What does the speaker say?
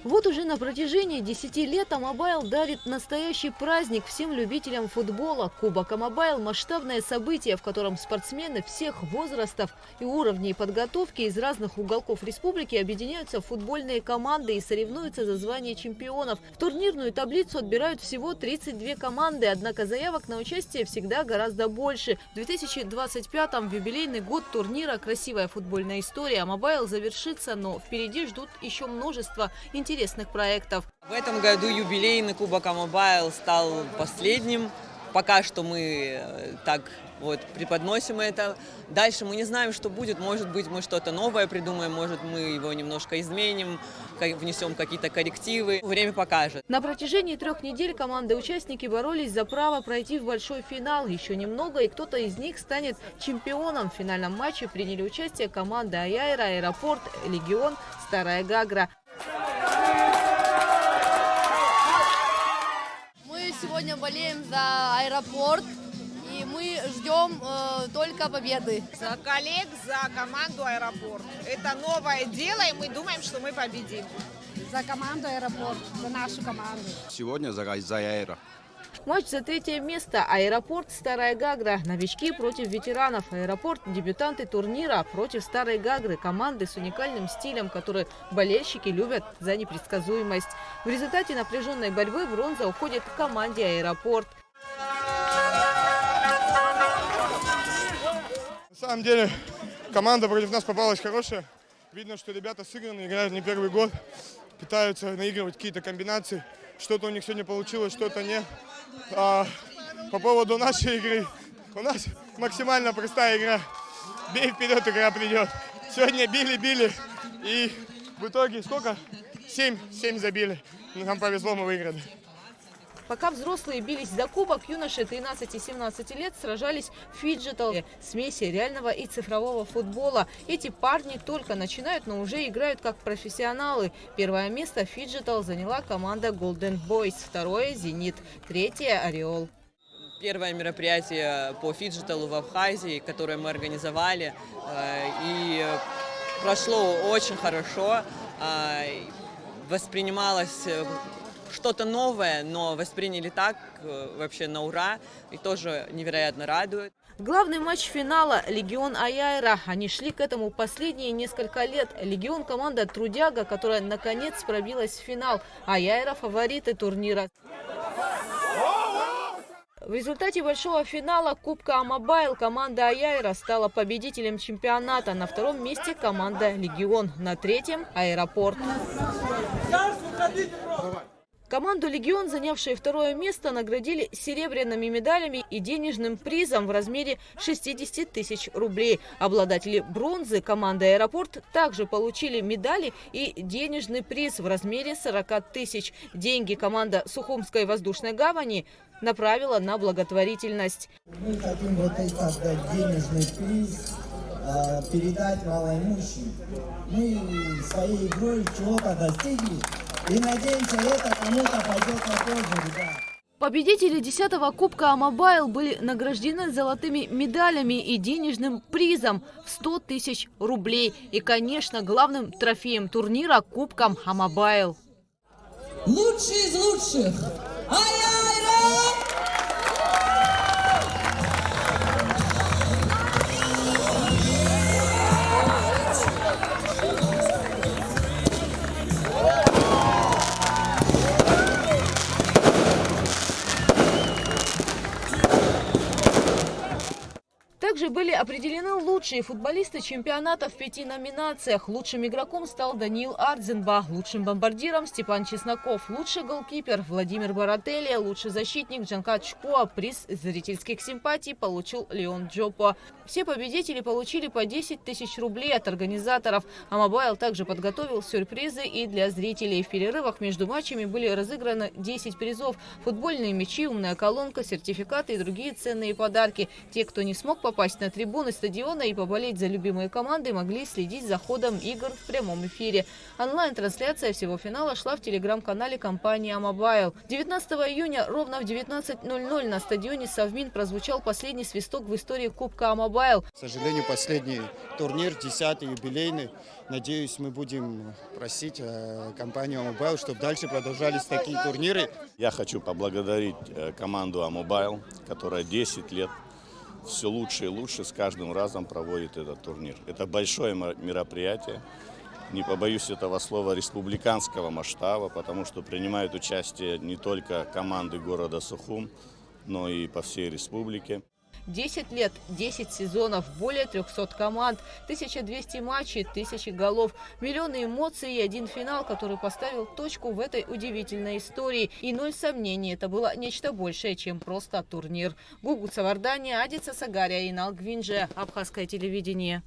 Вот уже на протяжении 10 лет Амобайл дарит настоящий праздник всем любителям футбола. Кубок Амобайл – масштабное событие, в котором спортсмены всех возрастов и уровней подготовки из разных уголков республики объединяются в футбольные команды и соревнуются за звание чемпионов. В турнирную таблицу отбирают всего 32 команды, однако заявок на участие всегда гораздо больше. В 2025-м, в юбилейный год турнира «Красивая футбольная история», Амобайл завершится, но впереди ждут еще множество интересных проектов. В этом году юбилейный Кубок Амобайл стал последним. Пока что мы так вот преподносим это. Дальше мы не знаем, что будет. Может быть, мы что-то новое придумаем, может, мы его немножко изменим, внесем какие-то коррективы. Время покажет. На протяжении 3 недель команды-участники боролись за право пройти в большой финал. Еще немного, и кто-то из них станет чемпионом. В финальном матче приняли участие команды Аяйра, Аэропорт, Легион, Старая Гагра. Мы сегодня болеем за Аэропорт, и мы ждем только победы. За коллег, за команду Аэропорт. Это новое дело, и мы думаем, что мы победим. За команду Аэропорт, за нашу команду. Сегодня за Аэро. Матч за 3-е место. Аэропорт, Старая Гагра. Новички против ветеранов. Аэропорт – дебютанты турнира против Старой Гагры. Команды с уникальным стилем, который болельщики любят за непредсказуемость. В результате напряженной борьбы бронза уходит к команде Аэропорт. На самом деле команда против нас попалась хорошая. Видно, что ребята сыграны, играют не первый год. Пытаются наигрывать какие-то комбинации. Что-то у них сегодня получилось, что-то нет. По поводу нашей игры. У нас максимально простая игра. Бей вперед, игра придет. Сегодня били. И в итоге сколько? 7 забили. Нам повезло, мы выиграли. Пока взрослые бились за кубок, юноши 13 и 17 лет сражались в фиджитале, смеси реального и цифрового футбола. Эти парни только начинают, но уже играют как профессионалы. Первое место фиджитал заняла команда Golden Boys, второе – Зенит, третье – Ореол. Первое мероприятие по фиджиталу в Абхазии, которое мы организовали, и прошло очень хорошо, воспринималось что-то новое, но восприняли так вообще на ура, и тоже невероятно радует. Главный матч финала – Легион Аяйра. Они шли к этому последние несколько лет. Легион – команда трудяга, которая наконец пробилась в финал. Аяйра – фавориты турнира. В результате большого финала Кубка Амобайл команда Аяйра стала победителем чемпионата. На втором месте команда Легион, на третьем – Аэропорт. Команду «Легион», занявшую второе место, наградили серебряными медалями и денежным призом в размере 60 тысяч рублей. Обладатели бронзы команды «Аэропорт» также получили медали и денежный приз в размере 40 тысяч. Деньги команда Сухумской воздушной гавани направила на благотворительность. Мы хотим вот этот денежный приз передать малоимущим. Мы своей игрой чего-то достигли. И надеемся, это кому-то пойдет на пользу, ребят. Победители 10-го Кубка Амобайл были награждены золотыми медалями и денежным призом в 100 тысяч рублей. И, конечно, главным трофеем турнира – Кубком Амобайл. Лучший из лучших! Аяйра! Также были определены лучшие футболисты чемпионата в 5 номинациях. Лучшим игроком стал Даниил Ардзенбах, лучшим бомбардиром Степан Чесноков, лучший голкипер Владимир Барателли, лучший защитник Джанкат Чкуа. Приз зрительских симпатий получил Леон Джопо. Все победители получили по 10 тысяч рублей от организаторов. Амобайл также подготовил сюрпризы и для зрителей. В перерывах между матчами были разыграны 10 призов: футбольные мячи, умная колонка, сертификаты и другие ценные подарки. Те, кто не смог попасть на на трибуны стадиона и поболеть за любимые команды могли следить за ходом игр в прямом эфире. Онлайн-трансляция всего финала шла в телеграм-канале компании Амобайл. 19 июня ровно в 19:00 на стадионе Совмин прозвучал последний свисток в истории Кубка Амобайл. К сожалению, последний турнир, 10-й юбилейный. Надеюсь, мы будем просить компанию Амобайл, чтобы дальше продолжались такие турниры. Я хочу поблагодарить команду Амобайл, которая 10 лет все лучше и лучше с каждым разом проводит этот турнир. Это большое мероприятие, не побоюсь этого слова, республиканского масштаба, потому что принимают участие не только команды города Сухум, но и по всей республике. 10 лет, 10 сезонов, более 300 команд, 1200 матчей, 1000 голов, миллионы эмоций и один финал, который поставил точку в этой удивительной истории. И ноль сомнений, это было нечто большее, чем просто турнир. Гугу Цавардани, Адица Сагария, Инал Гвинже, Абхазское телевидение.